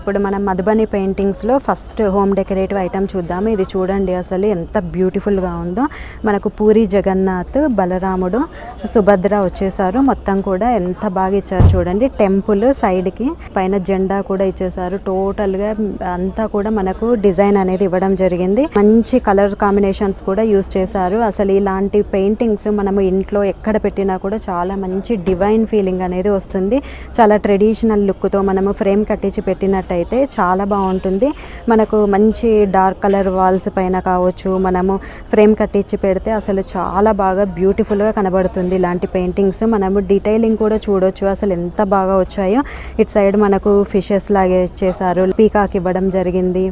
ఇప్పుడు మనం మధుబని పెయింటింగ్స్లో ఫస్ట్ హోమ్ డెకరేటివ్ ఐటమ్ చూద్దాము. ఇది చూడండి అసలు ఎంత బ్యూటిఫుల్గా ఉందో. మనకు పూరి జగన్నాథ్, బలరాముడు, సుభద్ర వచ్చేసారు. మొత్తం కూడా ఎంత బాగా ఇచ్చారు చూడండి. టెంపుల్ సైడ్కి పైన జెండా కూడా ఇచ్చేసారు. టోటల్గా అంతా కూడా మనకు డిజైన్ అనేది ఇవ్వడం జరిగింది. మంచి కలర్ కాంబినేషన్స్ కూడా యూజ్ చేశారు. అసలు ఇలాంటి పెయింటింగ్స్ మనము ఇంట్లో ఎక్కడ పెట్టినా కూడా చాలా మంచి డివైన్ ఫీలింగ్ అనేది వస్తుంది. చాలా ట్రెడిషనల్ లుక్తో మనము ఫ్రేమ్ కట్టించి పెట్టినట్టయితే చాలా బాగుంటుంది. మనకు మంచి డార్క్ కలర్ వాల్స్ పైన కావచ్చు, మనము ఫ్రేమ్ కట్టించి పెడితే అసలు చాలా బాగా బ్యూటిఫుల్గా కనబడుతుంది. ఇలాంటి పెయింటింగ్స్ మనము డీటెయిలింగ్ కూడా చూడొచ్చు అసలు ఎంత బాగా వచ్చాయో. ఇటు సైడ్ మనకు ఫిషెస్ లాగే ఇచ్చేసారు, పీకాక్ ఇవ్వడం జరిగింది.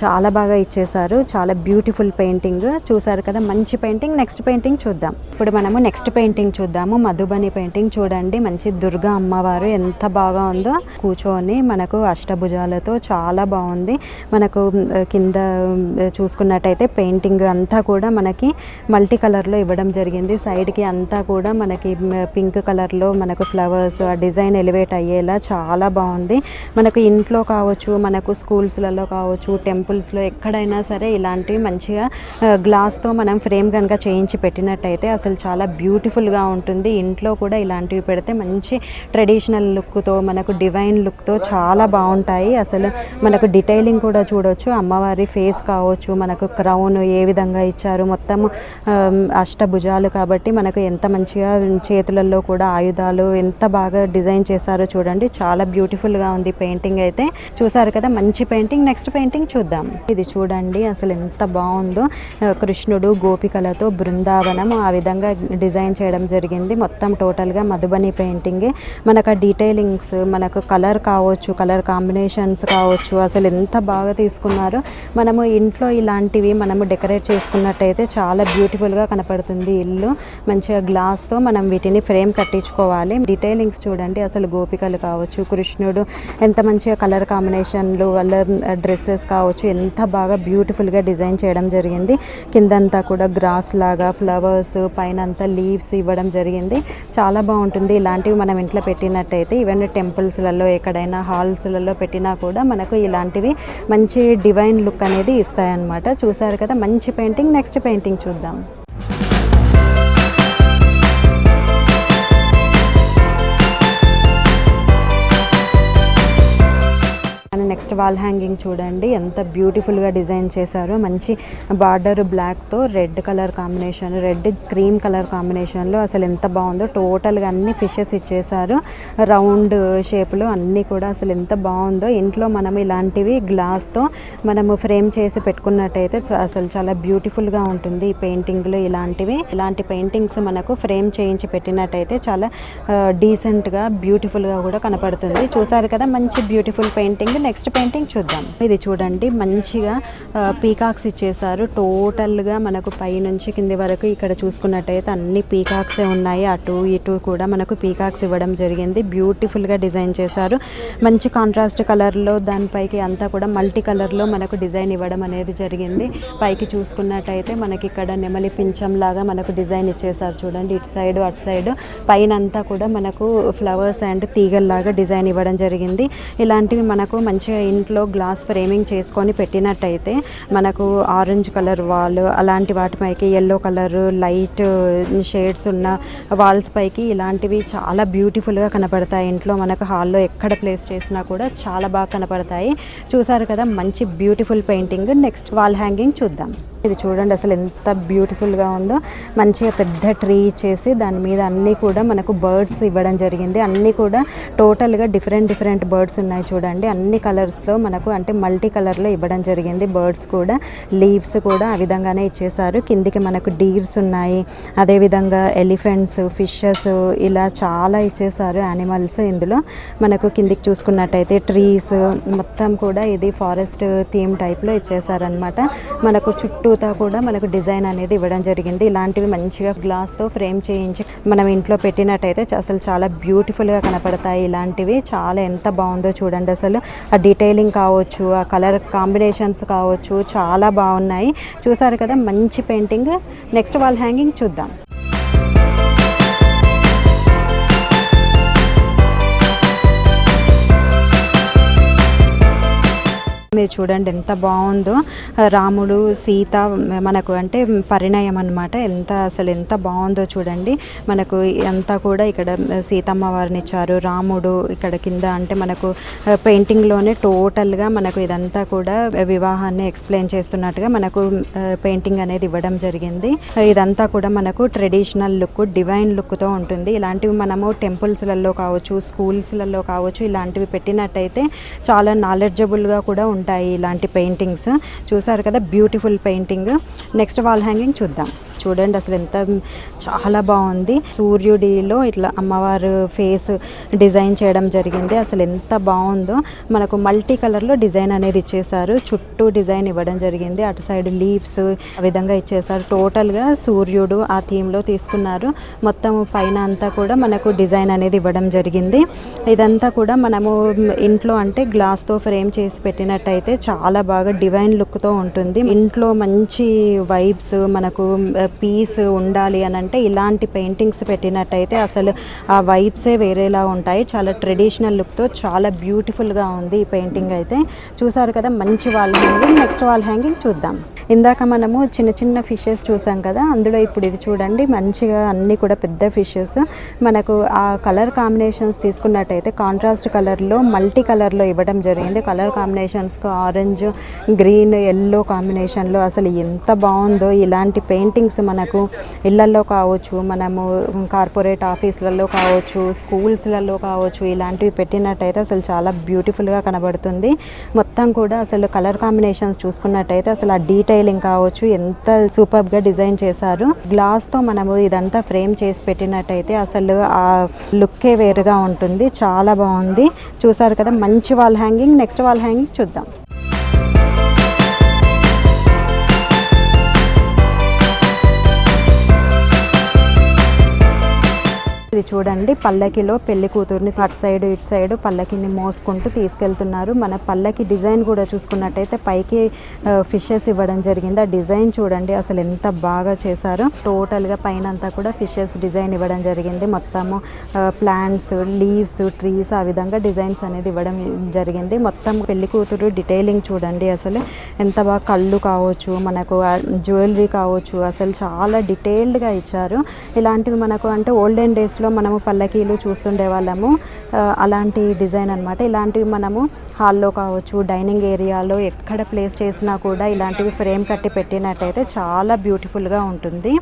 చాలా బాగా ఇచ్చేసారు. చాలా బ్యూటిఫుల్ పెయింటింగ్ చూసారు కదా, మంచి పెయింటింగ్. నెక్స్ట్ పెయింటింగ్ చూద్దాం. ఇప్పుడు మనము నెక్స్ట్ పెయింటింగ్ చూద్దాము. మధుబని పెయింటింగ్ చూడండి. మంచి దుర్గా అమ్మవారు ఎంత బాగా ఉందో కూర్చొని మనకు అష్టభుజాలతో చాలా బాగుంది. మనకు కింద చూసుకున్నట్టయితే పెయింటింగ్ అంతా కూడా మనకి మల్టీ కలర్లో ఇవ్వడం జరిగింది. సైడ్కి అంతా కూడా మనకి పింక్ కలర్లో మనకు ఫ్లవర్స్ ఆ డిజైన్ ఎలివేట్ అయ్యేలా చాలా బాగుంది. మనకు ఇంట్లో కావచ్చు, మనకు స్కూల్స్లలో కావచ్చు, టెంపుల్స్లో ఎక్కడైనా సరే ఇలాంటివి మంచిగా గ్లాస్తో మనం ఫ్రేమ్ కనుక చేయించి పెట్టినట్టయితే అసలు చాలా బ్యూటిఫుల్గా ఉంటుంది. ఇంట్లో కూడా ఇలాంటివి పెడితే మంచి ట్రెడిషనల్ లుక్తో మనకు డివైన్ లుక్తో చాలా బాగుంటాయి. అసలు మనకు డీటెయిలింగ్ కూడా చూడవచ్చు. అమ్మవారి ఫేస్ కావచ్చు, మనకు క్రౌన్ ఏ విధంగా ఇచ్చారు, మొత్తం అష్టభుజాలు కాబట్టి మనకు ఎంత మంచిగా చేతులలో కూడా ఆయుధాలు ఎంత బాగా డిజైన్ చేశారో చూడండి. చాలా బ్యూటిఫుల్గా ఉంది పెయింటింగ్ అయితే. చూసారు కదా, మంచి పెయింటింగ్. నెక్స్ట్ పెయింటింగ్ చూద్దాం. ఇది చూడండి అసలు ఎంత బాగుందో. కృష్ణుడు గోపికలతో బృందావనం ఆ విధంగా డిజైన్ చేయడం జరిగింది. మొత్తం టోటల్గా మధుబని పెయింటింగే. మనకు ఆ డీటెయిలింగ్స్, మనకు కలర్ కావచ్చు, కలర్ కాంబినేషన్స్ కావచ్చు, అసలు ఎంత బాగా తీసుకున్నారో. మనము ఇంట్లో ఇలాంటివి మనము డెకరేట్ చేసుకున్నట్టయితే చాలా బ్యూటిఫుల్గా కనపడుతుంది ఇల్లు. మంచిగా గ్లాస్తో మనం వీటిని ఫ్రేమ్ కట్టించుకోవాలి. డీటెయిలింగ్స్ చూడండి అసలు గోపికలు కావచ్చు, కృష్ణుడు ఎంత మంచిగా కలర్ కాంబినేషన్లు, వాళ్ళ డ్రెస్సెస్ కావచ్చు ఎంత బాగా బ్యూటిఫుల్గా డిజైన్ చేయడం జరిగింది. కిందంతా కూడా గ్రాస్ లాగా ఫ్లవర్స్, పైన అంతా లీవ్స్ ఇవ్వడం జరిగింది. చాలా బాగుంటుంది. ఇలాంటివి మనం ఇంట్లో పెట్టినట్టయితే ఈవెన్ టెంపుల్స్లలో ఎక్కడైనా హాల్స్లలో పెట్టినా కూడా మనకు ఇలాంటివి మంచి డివైన్ లుక్ అనేది ఇస్తాయన్నమాట. చూసారు కదా, మంచి పెయింటింగ్. నెక్స్ట్ పెయింటింగ్ చూద్దాం. నెక్స్ట్ వాల్ హ్యాంగింగ్ చూడండి ఎంత బ్యూటిఫుల్గా డిజైన్ చేశారో. మంచి బార్డర్ బ్లాక్తో red colour combination, red cream colour కాంబినేషన్లో అసలు ఎంత బాగుందో. టోటల్గా అన్ని ఫిషెస్ ఇచ్చేసారు రౌండ్ షేప్లో అన్నీ కూడా. అసలు ఎంత బాగుందో. ఇంట్లో మనం ఇలాంటివి గ్లాస్తో మనము ఫ్రేమ్ చేసి పెట్టుకున్నట్టయితే అసలు చాలా బ్యూటిఫుల్గా ఉంటుంది. ఈ పెయింటింగ్లో ఇలాంటి పెయింటింగ్స్ మనకు ఫ్రేమ్ చేయించి పెట్టినట్టయితే చాలా డీసెంట్గా బ్యూటిఫుల్గా కూడా కనపడుతుంది. చూసారు కదా, మంచి బ్యూటిఫుల్ పెయింటింగ్. నెక్స్ట్ పెయింటింగ్ చూద్దాం. ఇది చూడండి మంచిగా పీకాక్స్ ఇచ్చేసారు. టోటల్గా మనకు పై నుంచి కింది వరకు ఇక్కడ చూసుకున్నట్టయితే అన్ని పీకాక్సే ఉన్నాయి. అటు ఇటు కూడా మనకు పీకాక్స్ ఇవ్వడం జరిగింది. బ్యూటిఫుల్గా డిజైన్ చేశారు. మంచి కాంట్రాస్ట్ కలర్లో దానిపైకి అంతా కూడా మల్టీ కలర్లో మనకు డిజైన్ ఇవ్వడం అనేది జరిగింది. పైకి చూసుకున్నట్టయితే మనకి ఇక్కడ నెమలి పింఛం లాగా మనకు డిజైన్ ఇచ్చేసారు చూడండి. ఇటు సైడ్ అటు సైడ్ పైన అంతా కూడా మనకు ఫ్లవర్స్ అండ్ తీగల్లాగా డిజైన్ ఇవ్వడం జరిగింది. ఇలాంటివి మనకు మంచిగా ఇంట్లో గ్లాస్ ఫ్రేమింగ్ చేసుకొని పెట్టినట్టయితే మనకు ఆరెంజ్ కలర్ వాల్ అలాంటి వాటిపైకి ఎల్లో కలర్ లైట్ షేడ్స్ ఉన్న వాల్స్ పైకి ఇలాంటివి చాలా బ్యూటిఫుల్గా కనపడతాయి. ఇంట్లో మనకు హాల్లో ఎక్కడ ప్లేస్ చేసినా కూడా చాలా బాగా కనపడతాయి. చూసారు కదా, మంచి beautiful painting. Next wall hanging చూద్దాం. ఇది చూడండి అసలు ఎంత బ్యూటిఫుల్గా ఉందో. మంచిగా పెద్ద ట్రీ ఇచ్చేసి దాని మీద అన్నీ కూడా మనకు బర్డ్స్ ఇవ్వడం జరిగింది. అన్నీ కూడా టోటల్గా డిఫరెంట్ బర్డ్స్ ఉన్నాయి చూడండి. అన్ని కలర్స్లో మనకు అంటే మల్టీ కలర్లో ఇవ్వడం జరిగింది. బర్డ్స్ కూడా, లీవ్స్ కూడా ఆ విధంగానే ఇచ్చేసారు. కిందికి మనకు డీర్స్ ఉన్నాయి, అదేవిధంగా ఎలిఫెంట్స్, ఫిషెస్, ఇలా చాలా ఇచ్చేసారు యానిమల్స్. ఇందులో మనకు కిందికి చూసుకున్నట్టయితే ట్రీస్ మొత్తం కూడా ఇది ఫారెస్ట్ థీమ్ టైప్లో ఇచ్చేసారనమాట. మనకు చుట్టూ కూడా మనకు డిజైన్ అనేది ఇవ్వడం జరిగింది. ఇలాంటివి మంచిగా గ్లాస్తో ఫ్రేమ్ చేయించి మనం ఇంట్లో పెట్టినట్టయితే అసలు చాలా బ్యూటిఫుల్గా కనపడతాయి. ఇలాంటివి చాలా ఎంత బాగుందో చూడండి. అసలు ఆ డీటెయిలింగ్ కావచ్చు, ఆ కలర్ కాంబినేషన్స్ కావచ్చు, చాలా బాగున్నాయి. చూసారు కదా, మంచి పెయింటింగ్. నెక్స్ట్ వాల్ హ్యాంగింగ్ చూద్దాం. మీరు చూడండి ఎంత బాగుందో, రాముడు సీత మనకు అంటే పరిణయం అనమాట. అసలు ఎంత బాగుందో చూడండి. మనకు అంతా కూడా ఇక్కడ సీతమ్మ వారిని ఇచ్చారు, రాముడు ఇక్కడ కింద అంటే మనకు పెయింటింగ్లోనే టోటల్గా మనకు ఇదంతా కూడా వివాహాన్ని ఎక్స్ప్లెయిన్ చేస్తున్నట్టుగా మనకు పెయింటింగ్ అనేది ఇవ్వడం జరిగింది. ఇదంతా కూడా మనకు ట్రెడిషనల్ లుక్, డివైన్ లుక్తో ఉంటుంది. ఇలాంటివి మనము టెంపుల్స్లలో కావచ్చు, స్కూల్స్లలో కావచ్చు, ఇలాంటివి పెట్టినట్టయితే చాలా నాలెడ్జబుల్గా కూడా ఉంటాయి ఇలాంటి పెయింటింగ్స్. చూసారు కదా beautiful painting. Next wall hanging చూద్దాం. చూడండి అసలు ఎంత చాలా బాగుంది. సూర్యుడిలో ఇట్లా అమ్మవారు ఫేస్ డిజైన్ చేయడం జరిగింది. అసలు ఎంత బాగుందో. మనకు మల్టీ కలర్లో డిజైన్ అనేది ఇచ్చేసారు, చుట్టూ డిజైన్ ఇవ్వడం జరిగింది. అటు సైడ్ లీవ్స్ ఆ విధంగా ఇచ్చేసారు. టోటల్గా సూర్యుడు ఆ థీమ్లో తీసుకున్నారు. మొత్తం పైన అంతా కూడా మనకు డిజైన్ అనేది ఇవ్వడం జరిగింది. ఇదంతా కూడా మనము ఇంట్లో అంటే గ్లాస్తో ఫ్రేమ్ చేసి పెట్టినట్టయితే చాలా బాగా డివైన్ లుక్తో ఉంటుంది. ఇంట్లో మంచి వైబ్స్ మనకు పీస్ ఉండాలి అని అంటే ఇలాంటి పెయింటింగ్స్ పెట్టినట్టయితే అసలు ఆ వైబ్సే వేరేలా ఉంటాయి. చాలా ట్రెడిషనల్ లుక్తో చాలా బ్యూటిఫుల్గా ఉంది ఈ పెయింటింగ్ అయితే. చూసారు కదా మంచి wall hanging. Next wall hanging చూద్దాం. ఇందాక మనము చిన్న చిన్న ఫిషెస్ చూసాం కదా, అందులో ఇప్పుడు ఇది చూడండి మంచిగా అన్నీ కూడా పెద్ద ఫిషెస్. మనకు ఆ కలర్ కాంబినేషన్స్ తీసుకున్నట్టయితే కాంట్రాస్ట్ కలర్లో మల్టీ కలర్లో ఇవ్వడం జరిగింది. కలర్ కాంబినేషన్స్కి ఆరెంజ్, గ్రీన్, ఎల్లో కాంబినేషన్లో అసలు ఎంత బాగుందో. ఇలాంటి పెయింటింగ్స్ మనకు ఇళ్లలో కావచ్చు, మనము కార్పొరేట్ ఆఫీసులలో కావచ్చు, స్కూల్స్లలో కావచ్చు, ఇలాంటివి పెట్టినట్టయితే అసలు చాలా బ్యూటిఫుల్గా కనబడుతుంది. మొత్తం కూడా అసలు కలర్ కాంబినేషన్స్ చూసుకున్నట్టయితే అసలు ఆ డీటెయిలింగ్ కావచ్చు ఎంత సూపర్గా డిజైన్ చేశారు. గ్లాస్తో మనము ఇదంతా ఫ్రేమ్ చేసి పెట్టినట్టయితే అసలు ఆ లుక్కే వేరుగా ఉంటుంది. చాలా బాగుంది. చూసారు కదా మంచి wall hanging. Next wall hanging చూద్దాం. ఇది చూడండి పల్లకిలో పెళ్లి కూతుర్ని అటు సైడ్ ఇటు సైడ్ పల్లకిని మోసుకుంటూ తీసుకెళ్తున్నారు. మన పల్లకి డిజైన్ కూడా చూసుకున్నట్టయితే పైకి ఫిషెస్ ఇవ్వడం జరిగింది. ఆ డిజైన్ చూడండి అసలు ఎంత బాగా చేశారో. టోటల్గా పైన అంతా కూడా ఫిషెస్ డిజైన్ ఇవ్వడం జరిగింది. మొత్తము ప్లాంట్స్, లీవ్స్, ట్రీస్ ఆ విధంగా డిజైన్స్ అనేది ఇవ్వడం జరిగింది. మొత్తం పెళ్లి కూతురు డీటెయిలింగ్ చూడండి అసలు ఎంత బాగా. కళ్ళు కావచ్చు, మనకు జ్యువెలరీ కావచ్చు, అసలు చాలా డీటెయిల్డ్గా ఇచ్చారు. ఇలాంటివి మనకు అంటే ఓల్డెన్ డేస్లో మనము పల్లకీలు చూస్తుండే వాళ్ళము, అలాంటి డిజైన్ అనమాట. ఇలాంటివి మనము హాల్లో కావచ్చు, డైనింగ్ ఏరియాలో ఎక్కడ ప్లేస్ చేసినా కూడా ఇలాంటివి ఫ్రేమ్ కట్టి పెట్టినట్టయితే చాలా బ్యూటిఫుల్గా ఉంటుంది.